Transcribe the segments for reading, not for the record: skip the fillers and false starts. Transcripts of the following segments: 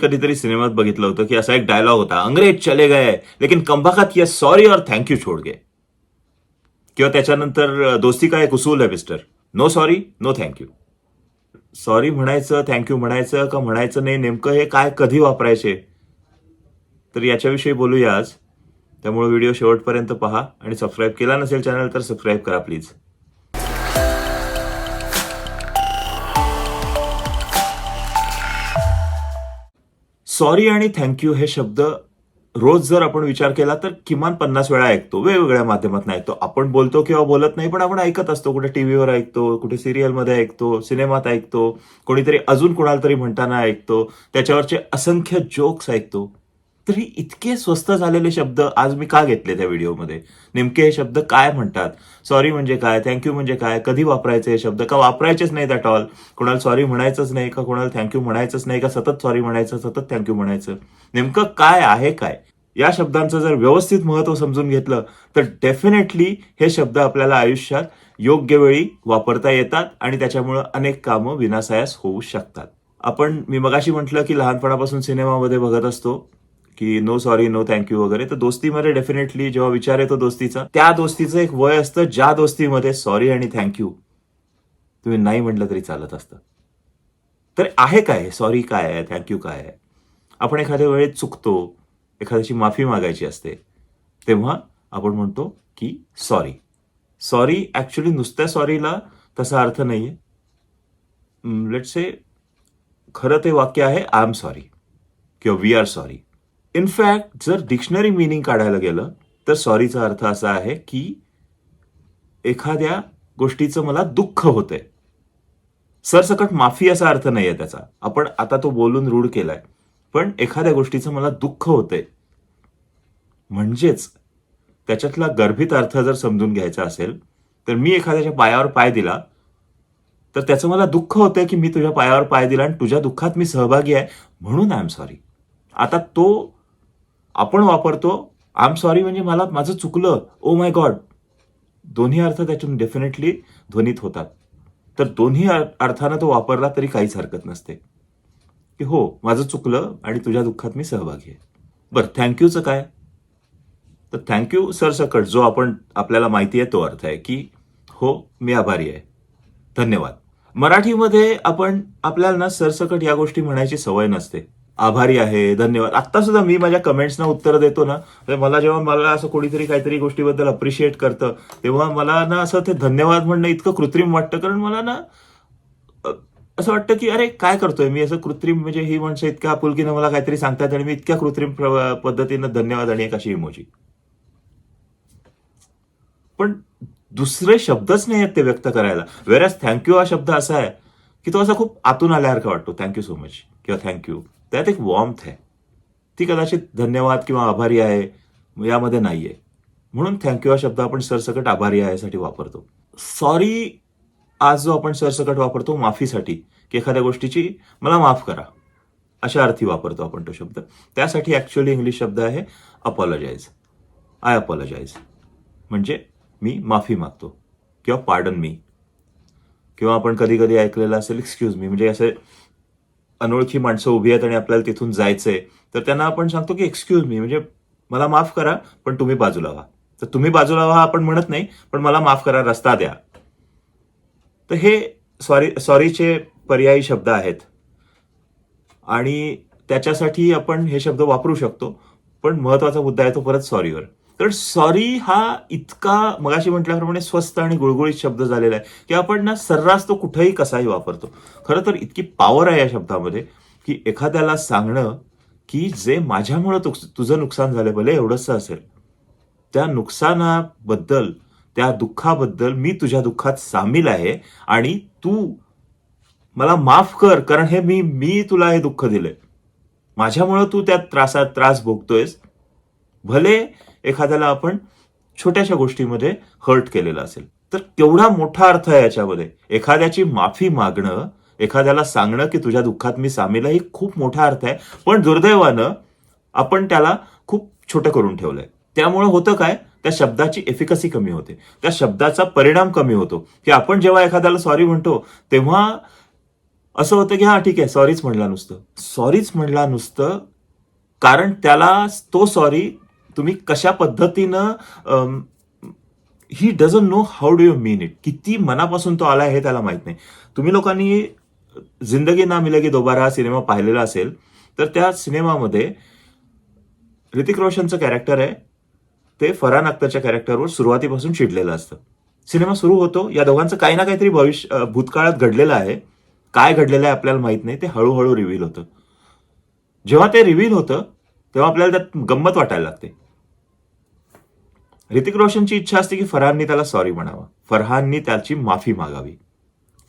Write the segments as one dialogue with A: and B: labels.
A: कधीतरी सिनेमात बघितलं होतं की असा एक डायलॉग होता, अंग्रेज चले गए लेकिन कमबख्त ये सॉरी और थँक्यू छोड़ गए. किंवा त्याच्यानंतर दोस्ती का एक उसूल है mister, no sorry no thank you. Sorry म्हणायचं, थँक्यू म्हणायचं का म्हणायचं नाही, नेमकं हे काय कधी वापरायचे, तर याच्याविषयी बोलूया आज. त्यामुळे व्हिडिओ शेवटपर्यंत पहा आणि सबस्क्राईब केला नसेल चॅनल तर सबस्क्राईब करा प्लीज. सॉरी आणि थँक्यू हे शब्द रोज जर आपण विचार केला तर किमान 50 वेळा ऐकतो, वेगवेगळ्या माध्यमातून ऐकतो. आपण बोलतो किंवा बोलत नाही, पण आपण ऐकत असतो. कुठे टीव्हीवर ऐकतो, कुठे सिरियलमध्ये ऐकतो, सिनेमात ऐकतो, कोणीतरी अजून कोणाला तरी म्हणताना ऐकतो, त्याच्यावरचे असंख्य जोक्स ऐकतो. तर ही इतके स्वस्त झालेले शब्द आज मी का घेतले त्या व्हिडिओमध्ये? नेमके हे शब्द काय म्हणतात? सॉरी म्हणजे काय? थँक्यू म्हणजे काय? कधी वापरायचे हे शब्द? का वापरायचेच नाहीत ॲट ऑल? कोणाला सॉरी म्हणायचंच नाही का? कोणाला थँक्यू म्हणायचंच नाही का? सतत सॉरी म्हणायचं, सतत थँक्यू म्हणायचं? नेमकं काय आहे काय? या शब्दांचं जर व्यवस्थित महत्व समजून घेतलं तर डेफिनेटली हे शब्द आपल्याला आयुष्यात योग्य वेळी वापरता येतात आणि त्याच्यामुळं अनेक कामं विनासायास होऊ शकतात. मी मगाशी म्हटलं की लहानपणापासून सिनेमामध्ये बघत असतो की नो सॉरी नो थँक्यू वगैरे. तर दोस्तीमध्ये डेफिनेटली जेव्हा विचार येतो दोस्तीचा, त्या दोस्तीचं एक वय असतं ज्या दोस्तीमध्ये सॉरी आणि थँक्यू तुम्ही नाही म्हटलं तरी चालत असतं. तर आहे काय? सॉरी काय आहे? थँक्यू काय आहे? आपण एखाद्या वेळेत चुकतो, एखाद्याची माफी मागायची असते, तेव्हा आपण म्हणतो की सॉरी. सॉरी ऍक्च्युली नुसत्या सॉरीला तसा अर्थ नाहीये. लेट्स से खरं ते वाक्य आहे आय एम सॉरी किंवा वी आर सॉरी. इनफॅक्ट जर डिक्शनरी मिनिंग काढायला गेलं तर सॉरीचा अर्थ असा आहे की एखाद्या गोष्टीचं मला दुःख होतंय. सरसकट माफी असा अर्थ नाहीये त्याचा. आपण आता तो बोलून रूढ केलाय. पण एखाद्या गोष्टीचं मला दुःख होतंय म्हणजेच त्याच्यातला गर्भित अर्थ जर समजून घ्यायचा असेल तर मी एखाद्याच्या पायावर पाय दिला तर त्याचं मला दुःख होतंय की मी तुझ्या पायावर पाय दिला आणि तुझ्या दुःखात मी सहभागी आहे म्हणून आय एम सॉरी. आता तो आपण वापरतो आय एम सॉरी म्हणजे माझं चुकलं, ओ माय गॉड. दोन्ही अर्थ त्यातून डेफिनेटली ध्वनित होतात. तर दोन्ही अर्थानं तो वापरला तरी काहीच हरकत नसते की हो माझं चुकलं आणि तुझ्या दुःखात मी सहभागी आहे. बरं, थँक्यूचं काय? तर थँक्यू सरसकट जो आपल्याला माहिती आहे तो अर्थ आहे की हो मी आभारी आहे, धन्यवाद. मराठीमध्ये आपल्याला ना सरसकट या गोष्टी म्हणायची सवय नसते. आभारी आहे, धन्यवाद. आत्ता सुद्धा मी माझ्या कमेंट्सना उत्तर देतो ना, तर जेव्हा मला असं कोणीतरी काहीतरी गोष्टीबद्दल अप्रिशिएट करतं तेव्हा मला ना असं ते धन्यवाद म्हणणं इतकं कृत्रिम वाटतं. कारण मला ना असं वाटतं की अरे काय करतोय मी असं कृत्रिम, म्हणजे ही माणसं इतक्या आपुलकीनं मला काहीतरी सांगतात आणि मी इतक्या कृत्रिम पद्धतीनं धन्यवाद आणि एक अशी इमोजी. पण दुसरे शब्दच नाही आहेत ते व्यक्त करायला. वेरॅज थँक्यू हा शब्द असा आहे की तो असा खूप आतून आल्यासारखा वाटतो. थँक्यू सो मच किंवा थँक्यू, त्यात एक वॉर्मथ आहे. ती कदाचित धन्यवाद किंवा आभारी आहे यामध्ये नाहीये. म्हणून थँक्यू हा शब्द आपण सरसकट आभारी आहे साठी वापरतो. सॉरी आज जो आपण सरसकट वापरतो माफीसाठी की एखाद्या गोष्टीची मला माफ करा अशा अर्थी वापरतो आपण तो शब्द. त्यासाठी ऍक्च्युअली इंग्लिश शब्द आहे अपॉलॉजाइज. आय अपॉलॉजाइज म्हणजे मी माफी मागतो किंवा पार्डन मी. किंवा आपण कधी कधी ऐकलेलं असेल एक्सक्यूज मी, म्हणजे असे अनोळखी माणसं उभी आहेत आणि आपल्याला तिथून जायचंय तर त्यांना आपण सांगतो की एक्सक्यूज मी म्हणजे मला माफ करा पण तुम्ही बाजूला व्हा. तर तुम्ही बाजूला व्हा आपण म्हणत नाही, पण मला माफ करा, रस्ता द्या. तर हे सॉरीचे पर्यायी शब्द आहेत आणि त्याच्यासाठी आपण हे शब्द वापरू शकतो. पण महत्वाचा मुद्दा आहे तो परत सॉरीवर. कारण सॉरी हा इतका मगाशी म्हटल्याप्रमाणे स्वस्त आणि गुळगुळीत शब्द झालेला आहे की आपण ना सर्रास तो कुठेही कसाही वापरतो. खरं तर इतकी पॉवर आहे या शब्दामध्ये की एखाद्याला सांगणं की जे माझ्यामुळे तुझं नुकसान झालं, भले एवढंच असेल, त्या नुकसानाबद्दल, त्या दुःखाबद्दल मी तुझ्या दुःखात सामील आहे आणि तू मला माफ कर, कारण हे मी तुला हे दुःख दिलंय, माझ्यामुळे तू त्या त्रास भोगतोयस. भले एखाद्याला आपण छोट्याशा गोष्टीमध्ये हर्ट केलेलं असेल तर केवढा मोठा अर्थ आहे याच्यामध्ये. एखाद्याची माफी मागणं, एखाद्याला सांगणं की तुझ्या दुःखात मी सामील आहे, खूप मोठा अर्थ आहे. पण दुर्दैवानं आपण त्याला खूप छोटं करून ठेवलंय. त्यामुळे होतं काय, त्या शब्दाची एफिकसी कमी होते, त्या शब्दाचा परिणाम कमी होतो की आपण जेव्हा एखाद्याला सॉरी म्हणतो तेव्हा असं होतं की हा ठीक आहे, सॉरीच म्हणला नुसतं. सॉरीच म्हणला नुसतं, कारण त्याला तो सॉरी तुम्ही कशा पद्धतीनं he doesn't know how do you mean it. किती मनापासून तो आलाय हे त्याला माहित नाही. तुम्ही लोकांनी जिंदगी ना मिलेगी दोबारा हा सिनेमा पाहिलेला असेल, तर त्या सिनेमामध्ये ऋतिक रोशनचं कॅरेक्टर आहे, ते फरहान अख्तरच्या कॅरेक्टरवर सुरुवातीपासून चिडलेलं असतं. सिनेमा सुरू होतो, या दोघांचं काही ना काहीतरी भूतकाळात घडलेलं आहे. काय घडलेलं आहे आपल्याला माहित नाही, ते हळूहळू रिव्हील होतं. जेव्हा ते रिव्हील होतं, तेव्हा आपल्याला त्यात गंमत वाटायला लागते. ऋतिक रोशनची इच्छा असते की फरहाननी त्याला सॉरी म्हणावं, फरहाननी त्याची माफी मागावी.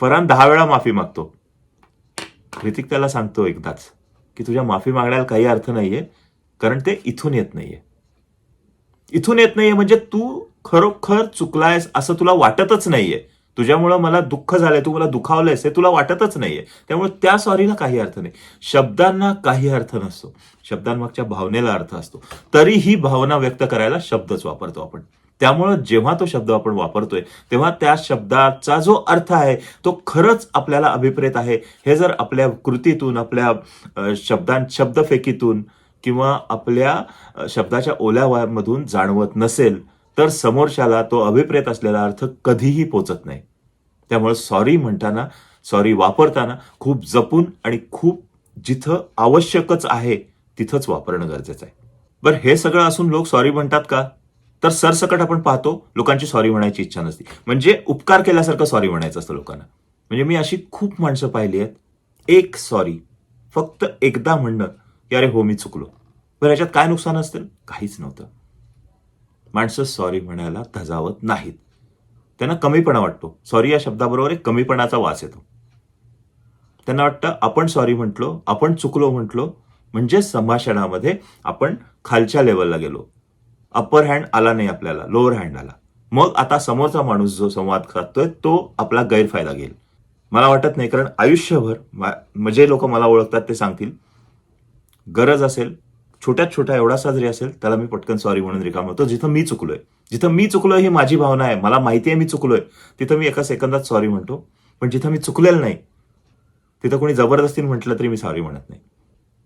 A: फरहान 10 वेळा माफी मागतो. ऋतिक त्याला सांगतो एकदाच की तुझ्या माफी मागण्याला काही अर्थ नाहीये, कारण ते इथून येत नाहीये. इथून येत नाहीये म्हणजे तू खरोखर चुकलायस असं तुला वाटतच नाहीये. तुझ्यामुळं मला दुःख झालंय, तू मला दुखावलंयस हे तुला वाटतच नाहीये. त्यामुळे त्या सॉरीला काही अर्थ नाही. शब्दांना काही अर्थ नसतो. शब्दांमागच्या भावनेला अर्थ असतो. तरी ही भावना व्यक्त करायला शब्दच वापरतो आपण. त्यामुळं जेव्हा तो शब्द आपण वापरतोय, तेव्हा त्या शब्दाचा जो अर्थ आहे, तो खरंच आपल्याला अभिप्रेत आहे, हे जर आपल्या कृतीतून, आपल्या शब्दफेकीतून किंवा आपल्या शब्दाच्या ओलाव्यामधून जाणवत नसेल, तर समोरच्याला तो अभिप्रेत असलेला अर्थ कधीही पोचत नाही. त्यामुळे सॉरी म्हणताना, सॉरी वापरताना खूप जपून आणि खूप जिथं आवश्यकच आहे, तिथंच वापरणं गरजेचं आहे. बरं, हे सगळं असून लोक सॉरी म्हणतात का? तर सरसकट आपण पाहतो, लोकांची सॉरी म्हणायची इच्छा नसते. म्हणजे उपकार केल्यासारखं सॉरी म्हणायचं असतं लोकांना. म्हणजे मी अशी खूप माणसं पाहिली आहेत, एक सॉरी फक्त एकदा म्हणणं, की "अरे हो, मी चुकलो." बरं, ह्याच्यात काय नुकसान असतं? काहीच नव्हतं. माणसं सॉरी म्हणायला धजावत नाहीत. त्यांना कमीपणा वाटतो. सॉरी या शब्दाबरोबर एक कमीपणाचा वास येतो. त्यांना वाटतं आपण सॉरी म्हटलो, आपण चुकलो म्हटलो, म्हणजे संभाषणामध्ये आपण खालच्या लेव्हलला गेलो. अप्पर हँड आला नाही आपल्याला, लोअर हँड आला. मग आता समोरचा माणूस जो संवाद साधतोय तो आपला गैरफायदा घेईल. मला वाटत नाही, कारण आयुष्यभर म्हणजे लोक मला ओळखतात ते सांगतील, गरज असेल, छोट्यात छोटा एवढासा जरी असेल, त्याला मी पटकन सॉरी म्हणून रिकामं होतो. जिथं मी चुकलोय, जिथं मी चुकलोय ही माझी भावना आहे, मला माहिती आहे मी चुकलोय, तिथं मी एका सेकंदात सॉरी म्हणतो. पण जिथं मी चुकलेलं नाही, तिथं कोणी जबरदस्तीने म्हटलं तरी मी सॉरी म्हणत नाही.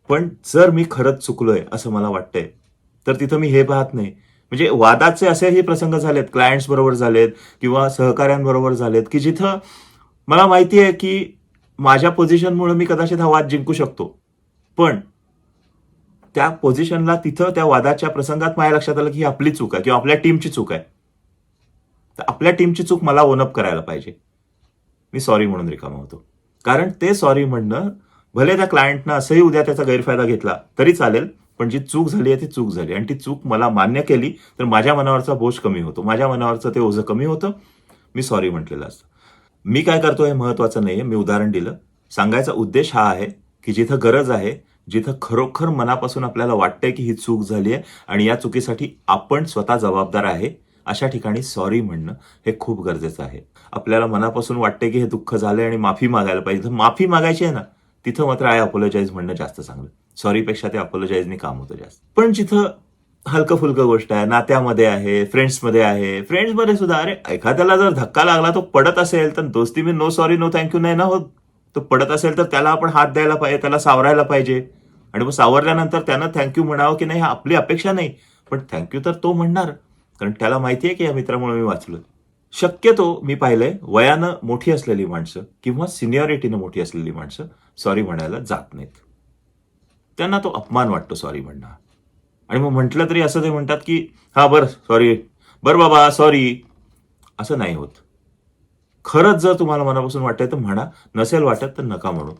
A: पण जर मी खरंच चुकलोय असं मला वाटतंय, तर तिथं मी हे पाहत नाही. म्हणजे वादाचे असेही प्रसंग झालेत, क्लायंट्स बरोबर झालेत किंवा सहकाऱ्यांबरोबर झालेत, की जिथं मला माहिती आहे की माझ्या पोझिशनमुळे मी कदाचित हा वाद जिंकू शकतो. पण त्या पोझिशनला तिथं त्या वादाच्या प्रसंगात माझ्या लक्षात आलं की ही आपली चूक आहे किंवा आपल्या टीमची चूक आहे. तर आपल्या टीमची चूक मला ओन अप करायला पाहिजे. मी सॉरी म्हणून रिकामा होतो. कारण ते सॉरी म्हणणं, भले त्या क्लायंटनं असंही उद्या त्याचा गैरफायदा घेतला तरी चालेल, पण जी चूक झाली आहे ती चूक झाली आणि ती चूक मला मान्य केली तर माझ्या मनावरचा बोज कमी होतो. माझ्या मनावरचं ते ओझं कमी होतं. मी सॉरी म्हटलेलं असतं. मी काय करतो हे महत्वाचं नाहीये. मी उदाहरण दिलं. सांगायचा उद्देश हा आहे, की जिथं गरज आहे, जिथं खरोखर मनापासून आपल्याला वाटतंय की ही चूक झाली आहे आणि या चुकीसाठी आपण स्वतः जबाबदार आहे, अशा ठिकाणी सॉरी म्हणणं हे खूप गरजेचं आहे. आपल्याला मनापासून वाटतंय की हे दुःख झालंय आणि माफी मागायला पाहिजे. तर माफी मागायची आहे ना, तिथं मात्र आय अपोलोजाइज म्हणणं जास्त चांगलं. सॉरीपेक्षा ते अपोलोजाइजनी काम होतं जास्त. पण जिथं हलकं-फुलकं गोष्ट आहे, नात्यामध्ये आहे, फ्रेंड्समध्ये आहे. फ्रेंड्समध्ये सुद्धा अरे एखाद्याला जर धक्का लागला, तो पडत असेल, तर दोस्ती में नो सॉरी, नो थँक नाही ना होत. तो पडत असेल तर त्याला आपण हात द्यायला पाहिजे, त्याला सावरायला पाहिजे. आणि मग सावरल्यानंतर त्यानं थँक म्हणावं की नाही, हा आपली अपेक्षा नाही. पण थँक तर तो म्हणणार. कारण त्याला माहिती आहे की या मित्रामुळे मी वाचलोय. शक्यतो मी पाहिलंय वयानं मोठी असलेली माणसं किंवा सिनियरिटीनं मोठी असलेली माणसं सॉरी म्हणायला जात नाहीत. त्यांना तो अपमान वाटतो सॉरी म्हणणं. आणि मग म्हटलं तरी असं ते म्हणतात की "हां, बरं सॉरी. बरं बाबा सॉरी." असं नाही होत. खरंच जर तुम्हाला मनापासून वाटतंय तर म्हणा. नसेल वाटत तर नका म्हणू.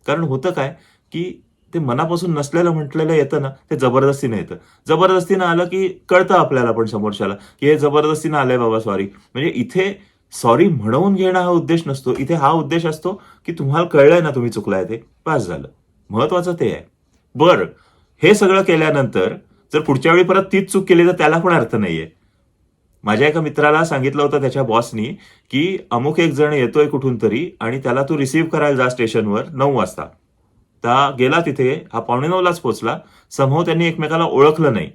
A: कारण होतं काय, की ते मनापासून नसलेलं म्हटलेलं येतं ना, ते जबरदस्तीने येतं. जबरदस्तीनं आलं की कळतं आपल्याला पण समोरच्याला, की हे जबरदस्तीनं आलंय बाबा सॉरी. म्हणजे इथे सॉरी म्हणवून घेणं हा उद्देश नसतो. इथे हा उद्देश असतो, की तुम्हाला कळलंय ना तुम्ही चुकलाय ते, बास झालं. महत्वाचं ते आहे. बरं, हे सगळं केल्यानंतर जर पुढच्या वेळी परत तीच चूक केली तर त्याला पण अर्थ नाहीये. माझ्या एका मित्राला सांगितलं होतं त्याच्या बॉसनी, की अमुक एक जण येतोय कुठून तरी आणि त्याला तू रिसीव्ह करायला जा स्टेशनवर 9 वाजता. तर गेला तिथे, हा 8:45लाच पोहोचला. समहाऊ त्यांनी एकमेकाला ओळखलं नाही.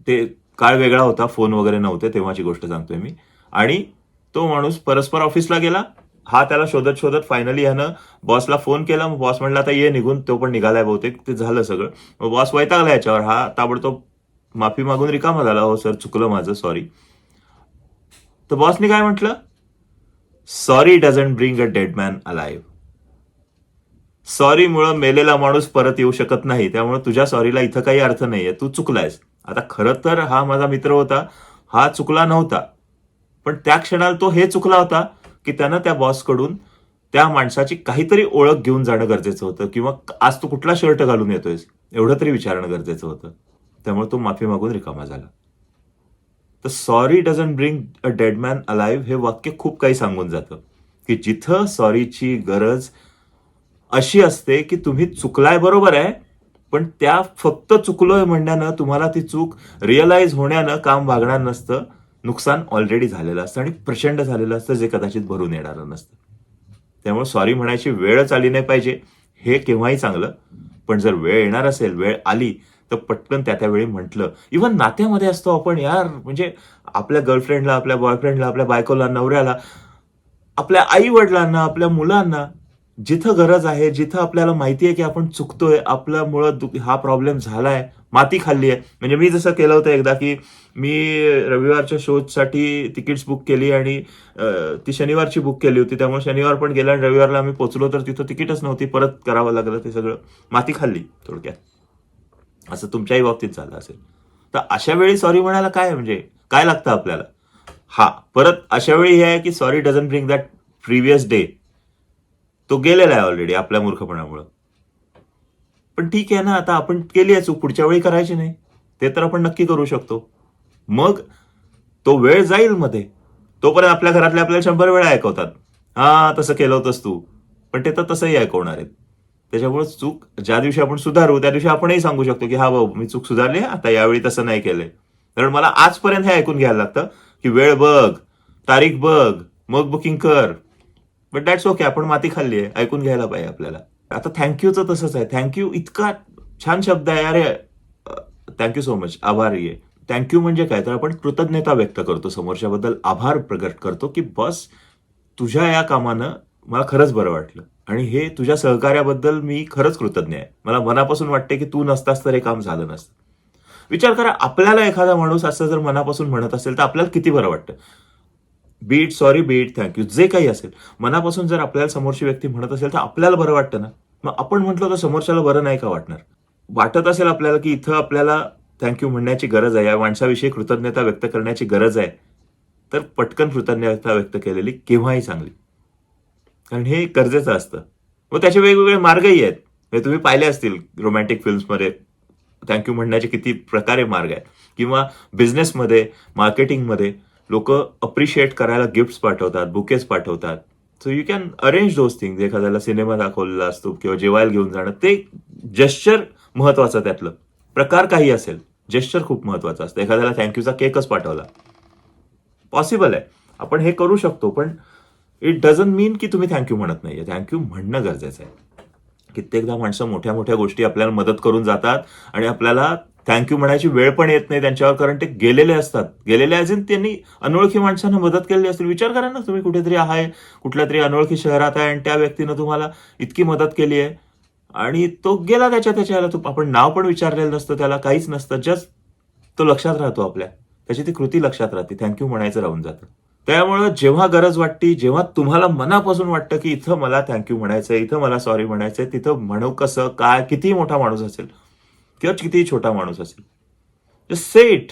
A: ते काळ वेगळा होता, फोन वगैरे नव्हते, तेव्हाची गोष्ट सांगतोय मी. आणि तो माणूस परस्पर ऑफिसला गेला. हा त्याला शोधत शोधत फायनली ह्यानं बॉसला फोन केला. मग बॉस म्हणला आता ये निघून, तो पण निघालाय बहुतेक, ते झालं सगळं. मग बॉस वैतागला याच्यावर, हा ताबडतोब माफी मागून रिकामा झाला, हो सर चुकलं माझं, सॉरी. तर बॉसने काय म्हटलं, sorry doesn't bring a dead man alive. सॉरीमुळं मेलेला माणूस परत येऊ शकत नाही, त्यामुळे तुझ्या सॉरीला इथं काही अर्थ नाहीये, तू चुकलायस. आता खरं तर हा माझा मित्र होता, हा चुकला नव्हता, पण त्या क्षणाला तो हे चुकला होता की त्यानं त्या बॉसकडून त्या माणसाची काहीतरी ओळख घेऊन जाणं गरजेचं होतं, किंवा आज तू कुठला शर्ट घालून येतोयस एवढं तरी विचारणं गरजेचं होतं. त्यामुळे तो माफी मागून रिकामा झाला. तर sorry doesn't bring a dead man alive हे वाक्य खूप काही सांगून जातं, की जिथं सॉरीची गरज अशी असते की तुम्ही चुकलाय बरोबर आहे, पण त्या फक्त चुकलोय म्हणण्यानं, तुम्हाला ती चूक रिअलाइज होण्यानं काम भागणार नसतं. नुकसान ऑलरेडी झालेलं असतं आणि प्रचंड झालेलं असतं, जे कदाचित भरून येणारं नसतं. त्यामुळे सॉरी म्हणायची वेळच आली नाही पाहिजे, हे केव्हाही चांगलं. पण जर वेळ येणार असेल, वेळ आली, तर पटकन त्या वेळी म्हटलं. इव्हन नात्यामध्ये असतो आपण यार, म्हणजे आपल्या गर्लफ्रेंडला, आपल्या बॉयफ्रेंडला, आपल्या बायकोला, नवऱ्याला, आपल्या आई वडिलांना, आपल्या मुलांना, जिथं गरज आहे, जिथं आपल्याला माहिती आहे की आपण चुकतोय, आपल्यामुळं हा प्रॉब्लेम झालाय, माती खाल्ली आहे. म्हणजे मी जसं केलं होतं एकदा, की मी रविवारच्या शोसाठी तिकीट्स बुक केली आणि ती शनिवारची बुक केली होती. त्यामुळे शनिवार पण गेला आणि रविवारला आम्ही पोहोचलो, तर तिथं तिकीटच नव्हती. परत करावं लागलं ते सगळं. माती खाल्ली थोडक्यात. असं तुमच्याही बाबतीत झालं असेल. तर अशा वेळी सॉरी म्हणायला काय, म्हणजे काय लागतं आपल्याला? हा, परत अशा वेळी हे आहे की sorry doesn't bring that previous day. तो गेलेला आहे ऑलरेडी आपल्या मूर्खपणामुळं. पण ठीक आहे ना, आता आपण केली आहे चूक, पुढच्या वेळी करायची नाही. ते तर आपण नक्की करू शकतो. मग तो वेळ जाईल मध्ये. तोपर्यंत आपल्या घरातले आपल्याला 100 वेळा ऐकवतात. हा, तसं केलं होतंस तू. पण ते तर तसंही ऐकवणार आहेत. त्याच्यामुळे चूक ज्या दिवशी आपण सुधारू, त्या दिवशी आपणही सांगू शकतो की हा भाऊ, मी चूक सुधारली, आता यावेळी तसं नाही केलंय. कारण मला आजपर्यंत हे ऐकून घ्यायला लागतं की वेळ बघ, तारीख बघ, मग बुकिंग कर. बट दॅट्स ओके, आपण माती खाल्ली आहे, ऐकून घ्यायला पाहिजे आपल्याला. आता थँक्यूचं तसंच आहे. थँक्यू इतका छान शब्द आहे. अरे, थँक्यू सो मच, आभारी आहे. थँक्यू म्हणजे काय, तर आपण कृतज्ञता व्यक्त करतो, समोरच्याबद्दल आभार प्रकट करतो की बस, तुझ्या या कामानं मला खरंच बरं वाटलं आणि हे तुझ्या सहकार्याबद्दल मी खरंच कृतज्ञ आहे. मला मनापासून वाटते की तू नसतास तर हे काम झालं नसतं. विचार करा, आपल्याला एखादा माणूस असं जर मनापासून म्हणत असेल, तर आपल्याला किती बरं वाटतं. बीट सॉरी, बीट थँक्यू, जे काही असेल, मनापासून जर आपल्याला समोरची व्यक्ती म्हणत असेल, तर आपल्याला बरं वाटतं ना. मग आपण म्हटलं तर समोरच्याला बरं नाही का वाटणार? वाटत असेल आपल्याला की इथं आपल्याला थँक्यू म्हणण्याची गरज आहे, या माणसाविषयी कृतज्ञता व्यक्त करण्याची गरज आहे, तर पटकन कृतज्ञता व्यक्त केलेली केव्हाही चांगली. कारण हे गरजेचं असतं. मग त्याचे वेगवेगळे मार्गही आहेत. म्हणजे तुम्ही पाहिले असतील रोमॅन्टिक फिल्म्समध्ये थँक्यू म्हणण्याचे किती प्रकारे मार्ग आहेत, किंवा बिझनेसमध्ये, मार्केटिंगमध्ये लोकं अप्रिशिएट करायला गिफ्ट्स पाठवतात, बुकेज पाठवतात. So you can arrange those things. एखाद्याला सिनेमा दाखवलेला असतो किंवा जेवायला घेऊन जाणं, ते जेस्चर महत्वाचं त्यातलं. प्रकार काही असेल, जेस्चर खूप महत्वाचं असतं. एखाद्याला थँक्यूचा केकच पाठवला, पॉसिबल आहे. आपण हे करू शकतो, पण इट डझंट मीन की तुम्ही थँक्यू म्हणत नाहीये. थँक्यू म्हणणं गरजेचं आहे. कित्येकदा माणसं मोठ्या मोठ्या गोष्टी आपल्याला मदत करून जातात आणि आपल्याला थँक्यू म्हणायची वेळ पण येत नाही त्यांच्यावर, कारण ते गेलेले असतात. गेलेले ॲज इन त्यांनी अनोळखी माणसांना मदत केलेली असते. विचार करा ना, तुम्ही कुठेतरी आहे, कुठल्या तरी अनोळखी शहरात आहे आणि त्या व्यक्तीनं तुम्हाला इतकी मदत केली आहे आणि तो गेला त्याच्याला, आपण नाव पण विचारलेलं नसतं त्याला, काहीच नसतं, जस्ट तो लक्षात राहतो आपल्या. त्याची ती कृती लक्षात राहते, थँक्यू म्हणायचं राहून जातं. त्यामुळं जेव्हा गरज वाटते, जेव्हा तुम्हाला मनापासून वाटतं की इथं मला थँक्यू म्हणायचंय, इथं मला सॉरी म्हणायचंय, तिथं म्हणू कसं, काय, कितीही मोठा माणूस असेल किंवा कितीही छोटा माणूस असेल, जस्ट से इट.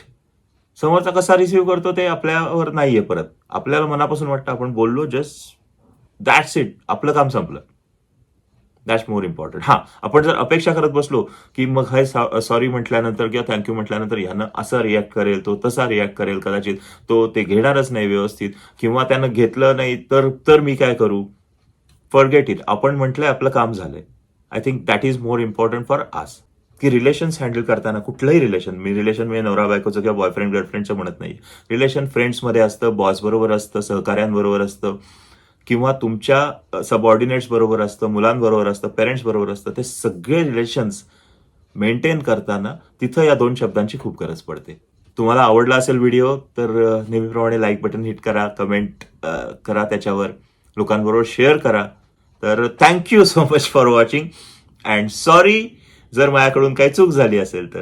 A: समोरचा कसा रिसीव्ह करतो ते आपल्यावर नाहीये परत. आपल्याला मनापासून वाटतं, आपण बोललो, जस्ट दॅट्स इट, आपलं काम संपलं. That's more important. हां, आपण जर अपेक्षा करत बसलो, की मग हे सॉरी म्हटल्यानंतर किंवा थँक्यू म्हटल्यानंतर ह्यानं असा रिॲक्ट करेल, तो तसा रिॲक्ट करेल, कदाचित तो ते घेणारच नाही व्यवस्थित, किंवा त्यानं घेतलं नाही तर मी काय करू? Forget it. आपण म्हटलंय, आपलं काम झालंय. I think that is more important for us. की रिलेशन्स हँडल करताना, कुठलंही रिलेशन, मी रिलेशन म्हणजे नवरा बायकोचं किंवा बॉयफ्रेंड गर्लफ्रेंडचं म्हणत नाही. रिलेशन फ्रेंड्समध्ये असतं, बॉस बरोबर असतं, सहकाऱ्यांबरोबर असतं, किंवा तुमच्या सबऑर्डिनेट्स बरोबर असतं, मुलांबरोबर असतं, पेरेंट्स बरोबर असतं. ते सगळे रिलेशन्स मेंटेन करताना तिथं या 2 शब्दांची खूप गरज पडते. तुम्हाला आवडला असेल व्हिडिओ, तर नेहमीप्रमाणे लाईक बटन हिट करा, कमेंट करा त्याच्यावर, लोकांबरोबर शेअर करा. तर thank you so much for watching and sorry जर माझ्याकडून काही चूक झाली असेल तर.